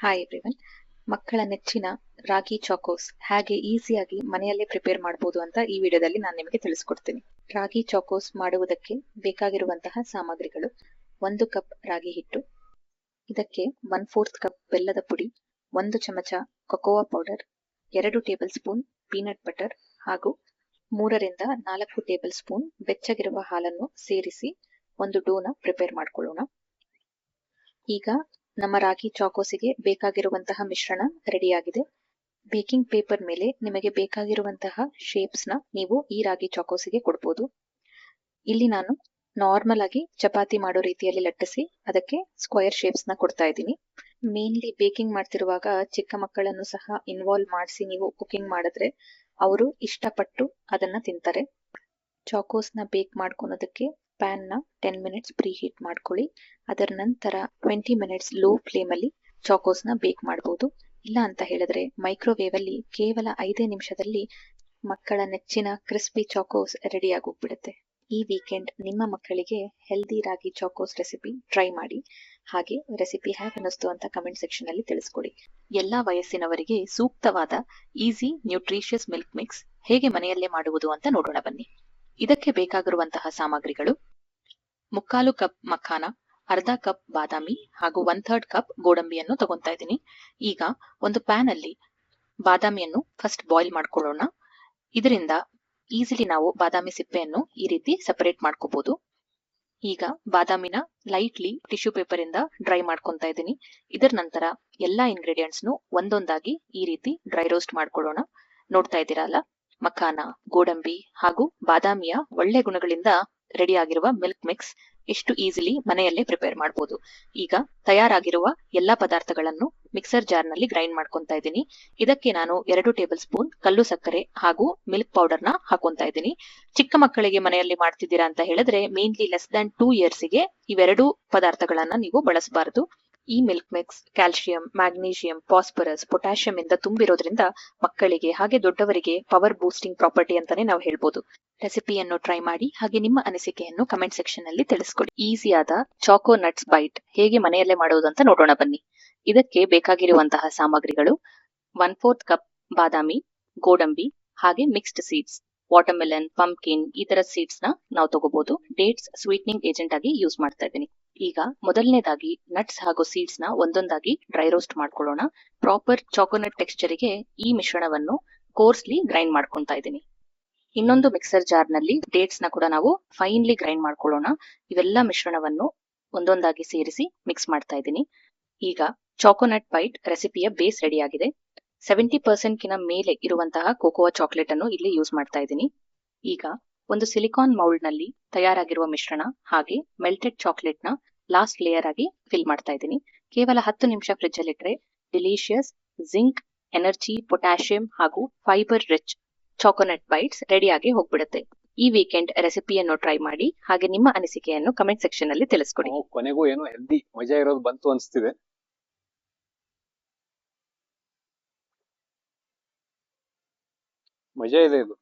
Hi everyone. ಮಕ್ಕಳ ನೆಚ್ಚಿನ ರಾಗಿ ಚಾಕೋಸ್ ಹೇಗೆ ಈಸಿಯಾಗಿ ಮನೆಯಲ್ಲೇ ಪ್ರಿಪೇರ್ ಮಾಡಬಹುದು ಅಂತ ಈ ವಿಡಿಯೋದಲ್ಲಿ ನಾನು ನಿಮಗೆ ತಿಳಿಸ್ಕೊಡ್ತೀನಿ. ರಾಗಿ ಚಾಕೋಸ್ ಮಾಡುವುದಕ್ಕೆ ಬೇಕಾಗಿರುವಂತಹ ಸಾಮಗ್ರಿಗಳು: 1 ಕಪ್ ರಾಗಿ ಹಿಟ್ಟು, ಇದಕ್ಕೆ 1/4 ಕಪ್ ಬೆಲ್ಲದ ಪುಡಿ, 1 ಚಮಚ cocoa powder, 2 tablespoon peanut butter ಹಾಗೂ 3 ರಿಂದ 4 ಟೇಬಲ್ ಸ್ಪೂನ್ ಬೆಚ್ಚಗಿರುವ ಹಾಲನ್ನು ಸೇರಿಸಿ ಒಂದು ಡೋನ ಪ್ರಿಪೇರ್ ಮಾಡ್ಕೊಳ್ಳೋಣ. ಈಗ ನಮ್ಮ ರಾಗಿ ಚಾಕೋಸಿಗೆ ಬೇಕಾಗಿರುವಂತಹ ಮಿಶ್ರಣ ರೆಡಿಯಾಗಿದೆ. ಬೇಕಿಂಗ್ ಪೇಪರ್ ಮೇಲೆ ನಿಮಗೆ ಬೇಕಾಗಿರುವಂತಹ ಶೇಪ್ಸ್ ನ ನೀವು ಈ ರಾಗಿ ಚಾಕೋಸಿಗೆ ಕೊಡ್ಬೋದು. ಇಲ್ಲಿ ನಾನು ನಾರ್ಮಲ್ ಆಗಿ ಚಪಾತಿ ಮಾಡೋ ರೀತಿಯಲ್ಲಿ ಲಟ್ಟಿಸಿ ಅದಕ್ಕೆ ಸ್ಕ್ವೇರ್ ಶೇಪ್ಸ್ ನ ಕೊಡ್ತಾ ಇದ್ದೀನಿ. ಮೇನ್ಲಿ ಬೇಕಿಂಗ್ ಮಾಡ್ತಿರುವಾಗ ಚಿಕ್ಕ ಮಕ್ಕಳನ್ನು ಸಹ ಇನ್ವಾಲ್ವ್ ಮಾಡಿಸಿ ನೀವು ಕುಕಿಂಗ್ ಮಾಡಿದ್ರೆ ಅವರು ಇಷ್ಟಪಟ್ಟು ಅದನ್ನ ತಿಂತಾರೆ. ಚಾಕೋಸ್ ನ ಬೇಕ್ ಮಾಡ್ಕೊಳೋದಕ್ಕೆ ಪ್ಯಾನ್ ನ 10 ಮಿನಿಟ್ಸ್ ಪ್ರೀ ಹೀಟ್ ಮಾಡ್ಕೊಳ್ಳಿ. ಅದರ ನಂತರ 20 ಮಿನಿಟ್ಸ್ ಲೋ ಫ್ಲೇಮ್ ಅಲ್ಲಿ ಚಾಕೋಸ್ ನ ಬೇಕ್ ಮಾಡಬಹುದು. ಇಲ್ಲ ಅಂತ ಹೇಳಿದ್ರೆ ಮೈಕ್ರೋವೇವ್ ಅಲ್ಲಿ ಕೇವಲ 5 ನಿಮಿಷದಲ್ಲಿ ಮಕ್ಕಳ ನೆಚ್ಚಿನ ಕ್ರಿಸ್ಪಿ ಚಾಕೋಸ್ ರೆಡಿ ಆಗೋಗ್ಬಿಡುತ್ತೆ. ಈ ವೀಕೆಂಡ್ ನಿಮ್ಮ ಮಕ್ಕಳಿಗೆ ಹೆಲ್ದಿ ರಾಗಿ ಚಾಕೋಸ್ ರೆಸಿಪಿ ಟ್ರೈ ಮಾಡಿ. ಹಾಗೆ ರೆಸಿಪಿ ಹೇಗೆ ಅನ್ನಿಸ್ತು ಅಂತ ಕಮೆಂಟ್ ಸೆಕ್ಷನ್ ಅಲ್ಲಿ ತಿಳಿಸ್ಕೊಡಿ. ಎಲ್ಲಾ ವಯಸ್ಸಿನವರಿಗೆ ಸೂಕ್ತವಾದ ಈಸಿ ನ್ಯೂಟ್ರಿಷಿಯಸ್ ಮಿಲ್ಕ್ ಮಿಕ್ಸ್ ಹೇಗೆ ಮನೆಯಲ್ಲೇ ಮಾಡುವುದು ಅಂತ ನೋಡೋಣ ಬನ್ನಿ. ಇದಕ್ಕೆ ಬೇಕಾಗಿರುವಂತಹ ಸಾಮಗ್ರಿಗಳು: 3/4 ಕಪ್ ಮಖಾನ, ಅರ್ಧ ಕಪ್ ಬಾದಾಮಿ ಹಾಗೂ 1/3 ಕಪ್ ಗೋಡಂಬಿಯನ್ನು ತಗೊಂತಾ ಇದ್ದೀನಿ. ಈಗ ಒಂದು ಪ್ಯಾನ್ ಅಲ್ಲಿ ಬಾದಾಮಿಯನ್ನು ಫಸ್ಟ್ ಬಾಯ್ಲ್ ಮಾಡ್ಕೊಳ್ಳೋಣ. ಇದರಿಂದ ಈಸಿಲಿ ನಾವು ಬಾದಾಮಿ ಸಿಪ್ಪೆಯನ್ನು ಈ ರೀತಿ ಸಪರೇಟ್ ಮಾಡ್ಕೋಬಹುದು. ಈಗ ಬಾದಾಮಿನ ಲೈಟ್ಲಿ ಟಿಶ್ಯೂ ಪೇಪರ್ ಇಂದ ಡ್ರೈ ಮಾಡ್ಕೊಂತಾ ಇದ್ದೀನಿ. ಇದರ ನಂತರ ಎಲ್ಲಾ ಇಂಗ್ರೀಡಿಯೆಂಟ್ಸ್ ಒಂದೊಂದಾಗಿ ಈ ರೀತಿ ಡ್ರೈ ರೋಸ್ಟ್ ಮಾಡ್ಕೊಳ್ಳೋಣ. ನೋಡ್ತಾ ಇದ್ದೀರಾ ಅಲ್ಲ, ಮಖಾನ, ಗೋಡಂಬಿ ಹಾಗೂ ಬಾದಾಮಿಯ ಒಳ್ಳೆ ಗುಣಗಳಿಂದ ರೆಡಿ ಆಗಿರುವ ಮಿಲ್ಕ್ ಮಿಕ್ಸ್ ಎಷ್ಟು ಈಸಿಲಿ ಮನೆಯಲ್ಲೇ ಪ್ರಿಪೇರ್ ಮಾಡಬಹುದು. ಈಗ ತಯಾರಾಗಿರುವ ಎಲ್ಲಾ ಪದಾರ್ಥಗಳನ್ನು ಮಿಕ್ಸರ್ ಜಾರ್ ನಲ್ಲಿ ಗ್ರೈಂಡ್ ಮಾಡ್ಕೊಂತಾ ಇದ್ದೀನಿ. ಇದಕ್ಕೆ ನಾನು 2 ಟೇಬಲ್ ಸ್ಪೂನ್ ಕಲ್ಲು ಸಕ್ಕರೆ ಹಾಗೂ ಮಿಲ್ಕ್ ಪೌಡರ್ ನ ಹಾಕೊಂತಾ ಇದ್ದೀನಿ. ಚಿಕ್ಕ ಮಕ್ಕಳಿಗೆ ಮನೆಯಲ್ಲಿ ಮಾಡ್ತಿದ್ದೀರಾ ಅಂತ ಹೇಳಿದ್ರೆ ಮೇನ್ಲಿ ಲೆಸ್ ದನ್ 2 ಇಯರ್ಸ್ ಗೆ ಇವೆರಡು ಪದಾರ್ಥಗಳನ್ನ ನೀವು ಬಳಸಬಾರದು. ಈ milk mix calcium, magnesium, phosphorus, potassium ಇಂದ ತುಂಬಿರೋದ್ರಿಂದ ಮಕ್ಕಳಿಗೆ ಹಾಗೆ ದೊಡ್ಡವರಿಗೆ ಪವರ್ ಬೂಸ್ಟಿಂಗ್ ಪ್ರಾಪರ್ಟಿ ಅಂತಾನೆ ನಾವು ಹೇಳ್ಬೋದು. ರೆಸಿಪಿಯನ್ನು ಟ್ರೈ ಮಾಡಿ ಹಾಗೆ ನಿಮ್ಮ ಅನಿಸಿಕೆಯನ್ನು ಕಮೆಂಟ್ ಸೆಕ್ಷನ್ ಅಲ್ಲಿ ತಿಳಿಸ್ಕೊಡಿ. ಈಸಿಯಾದ ಚಾಕೋ ನಟ್ಸ್ ಬೈಟ್ ಹೇಗೆ ಮನೆಯಲ್ಲೇ ಮಾಡುವುದು ಅಂತ ನೋಡೋಣ ಬನ್ನಿ. ಇದಕ್ಕೆ ಬೇಕಾಗಿರುವಂತಹ ಸಾಮಗ್ರಿಗಳು: 1/4 ಕಪ್ ಬಾದಾಮಿ, ಗೋಡಂಬಿ ಹಾಗೆ ಮಿಕ್ಸ್ಡ್ ಸೀಡ್ಸ್, ವಾಟರ್ಮೆಲನ್, ಪಂಪ್ಕಿನ್ ಈ ತರ ಸೀಡ್ಸ್ ನ ನಾವು ತಗೋಬಹುದು. ಡೇಟ್ಸ್ ಸ್ವೀಟ್ನಿಂಗ್ ಏಜೆಂಟ್ ಆಗಿ ಯೂಸ್ ಮಾಡ್ತಾ ಇದ್ದೀನಿ. ಈಗ ಮೊದಲನೇದಾಗಿ ನಟ್ಸ್ ಹಾಗೂ ಸೀಡ್ಸ್ ನ ಒಂದೊಂದಾಗಿ ಡ್ರೈ ರೋಸ್ಟ್ ಮಾಡ್ಕೊಳ್ಳೋಣ. ಪ್ರಾಪರ್ ಚಾಕೋನಟ್ ಟೆಕ್ಸ್ಚರ್ ಗೆ ಈ ಮಿಶ್ರಣವನ್ನು ಕೋರ್ಸ್ಲಿ ಗ್ರೈಂಡ್ ಮಾಡ್ಕೊಂತಾ ಇದ್ದೀನಿ. ಇನ್ನೊಂದು ಮಿಕ್ಸರ್ ಜಾರ್ ನಲ್ಲಿ ಡೇಟ್ಸ್ ನ ಕೂಡ ನಾವು ಫೈನ್ಲಿ ಗ್ರೈಂಡ್ ಮಾಡ್ಕೊಳ್ಳೋಣ. ಇವೆಲ್ಲ ಮಿಶ್ರಣವನ್ನು ಒಂದೊಂದಾಗಿ ಸೇರಿಸಿ ಮಿಕ್ಸ್ ಮಾಡ್ತಾ ಇದ್ದೀನಿ. ಈಗ ಚಾಕೋನಟ್ ಬೈಟ್ ರೆಸಿಪಿಯ ಬೇಸ್ ರೆಡಿ ಆಗಿದೆ. 70% ಕಿನ ಮೇಲೆ ಇರುವಂತಹ ಕೋಕೋವಾ ಚಾಕ್ಲೇಟ್ ಅನ್ನು ಇಲ್ಲಿ ಯೂಸ್ ಮಾಡ್ತಾ ಇದ್ದೀನಿ. ಈಗ ಒಂದು ಸಿಲಿಕಾನ್ ಮೌಲ್ಡ್ ನಲ್ಲಿ ತಯಾರಾಗಿರುವ ಮಿಶ್ರಣ ಹಾಗೆ ಮೆಲ್ಟೆಡ್ ಚಾಕ್ಲೇಟ್ ನ ಲಾಸ್ಟ್ ಲೇಯರ್ ಆಗಿ ಫಿಲ್ ಮಾಡ್ತಾ ಇದ್ದೀನಿ. ಕೇವಲ 10 ನಿಮಿಷ ಫ್ರಿಡ್ಜ್ ಅಲ್ಲಿ ಇಟ್ರೆ ಡಿಲಿಷಿಯಸ್ ಜಿಂಕ್, ಎನರ್ಜಿ, ಪೊಟ್ಯಾಷಿಯಂ ಹಾಗೂ ಫೈಬರ್ ರಿಚ್ ಚಾಕೋನಟ್ ಬೈಟ್ಸ್ ರೆಡಿಯಾಗಿ ಹೋಗ್ಬಿಡುತ್ತೆ. ಈ ವೀಕೆಂಡ್ ರೆಸಿಪಿಯನ್ನು ಟ್ರೈ ಮಾಡಿ ಹಾಗೆ ನಿಮ್ಮ ಅನಿಸಿಕೆಯನ್ನು ಕಮೆಂಟ್ ಸೆಕ್ಷನ್ ಅಲ್ಲಿ ತಿಳಿಸ್ಕೊಡಿ. ಕೊನೆಗೂ ಏನೋ ಹೆಲ್ದಿ ಮಜಾ ಇರೋದು ಬಂತು ಅನ್ಸ್ತಿದೆ. ಮಜಾ ಇದೆ ಇದು.